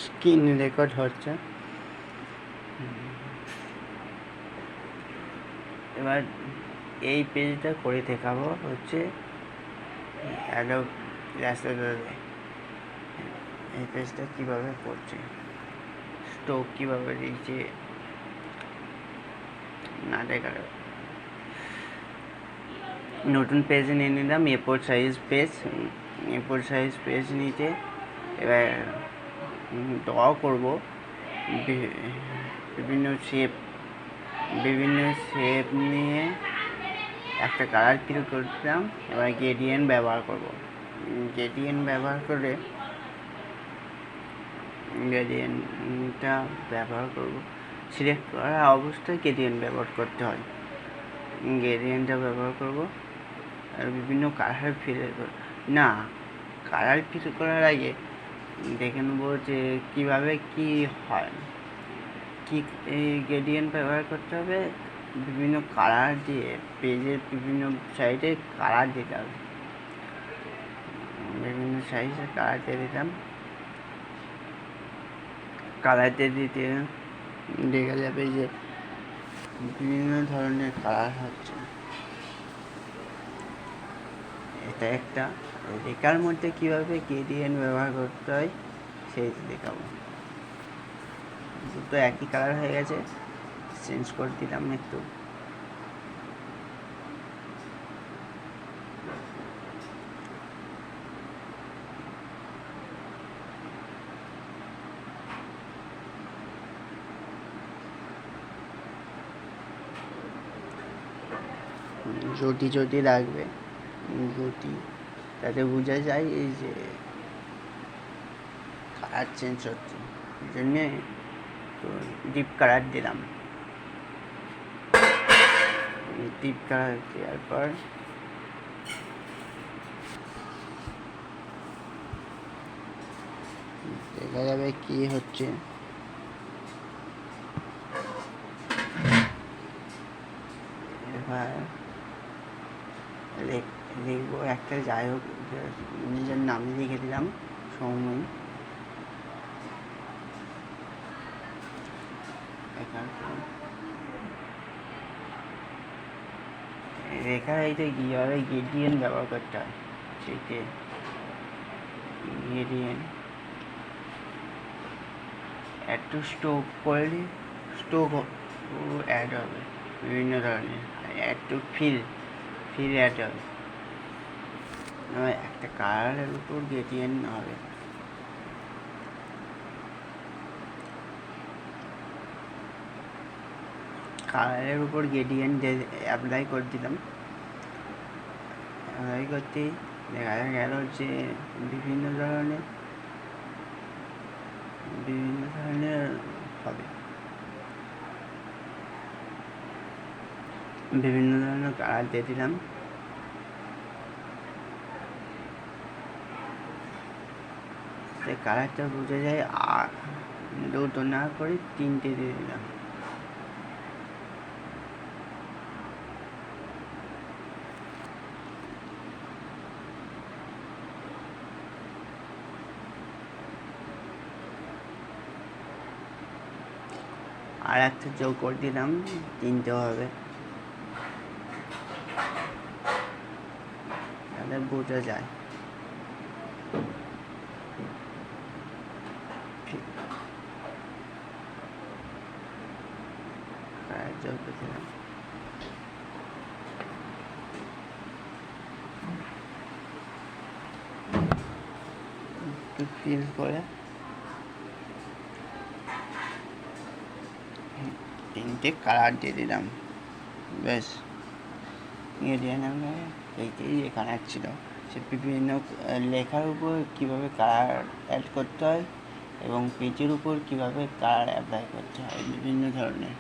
Screen record হচ্ছে। এবার এই পেজটা করে দেখাবো হচ্ছে অ্যাডোব ইলাস্ট্রেটরে। এই পেজটা কীভাবে করছে, স্ট্রোক কীভাবে দিয়েছে না দেখার। নতুন পেজে নিয়ে নিলাম এ4 সাইজ পেজ নিচে এবার ড্র করব বিভিন্ন শেপ নিয়ে একটা কালার ফিল করলাম। এবার গ্রেডিয়েন্ট ব্যবহার করব। গ্রেডিয়েন্টটা ব্যবহার করব সিলেক্ট করা অবস্থায় গ্রেডিয়েন্ট ব্যবহার করতে হয়। গ্রেডিয়েন্টটা ব্যবহার করব আর বিভিন্ন কালার ফিল করার আগে দেখে নেব যে কীভাবে কি হয়। এই গ্রেডিয়েন্ট ব্যবহার করতে হবে, বিভিন্ন কালার দিয়ে পেজের বিভিন্ন সাইডে কালার দিতে হবে। বিভিন্ন সাইজে কালার দিয়ে দিতাম। কালার দিয়ে দিতে দেখা যাবে যে বিভিন্ন ধরনের কালার হচ্ছে। এটা একটা লেখার মধ্যে কীভাবে গ্রেডিয়েন্ট ব্যবহার করতে হয় সেইটা দেখাবো। দুটো একই কালার হয়ে গেছে, চেঞ্জ করে দিলাম একটু। যদি লাগবে তাতে বোঝা যায় এই যে কালার চেঞ্জ হচ্ছে, এই জন্যে ডিপ কালার দিলাম। ডিপ কালার দেওয়ার পর দেখা যাবে কি হচ্ছে। এবার লিখবো একটা, যাই হোক নিজের নাম লিখে দিলাম সৌমিক। রেখা এইটা কীভাবে গ্রেডিয়েন্ট ব্যবহার করতে হয় সেইতে গ্রেডিয়েন্ট একটু স্ট্রোক করলে স্ট্রোক অ্যাড হবে বিভিন্ন ধরনের, একটু ফিল অ্যাড হবে। একটা কালারের উপর গ্রেডিয়েন্ট হবে। কালারের উপর গ্রেডিয়েন্ট অ্যাপ্লাই করে দিলাম। অ্যাপ্লাই করতে দেখা গেল যে বিভিন্ন ধরনের হবে, বিভিন্ন ধরনের কালার দিয়ে দিলাম। কালারটা বোঝা যায়, আর দুটো না করে তিনটে দিয়ে দিলাম। আর একটা যোগ করে দিলাম, তিনটে হবে, তাহলে বোঝা যায়। যোগ করে দিলাম। ফিল করে তিনটে কালার দিয়ে দিলাম, বেশ। এইটাই কালার ছিল, সে বিভিন্ন লেখার উপর কীভাবে কালার অ্যাড করতে হয় এবং পেজের উপর কীভাবে কালার অ্যাপ্লাই করতে হয় বিভিন্ন ধরনের।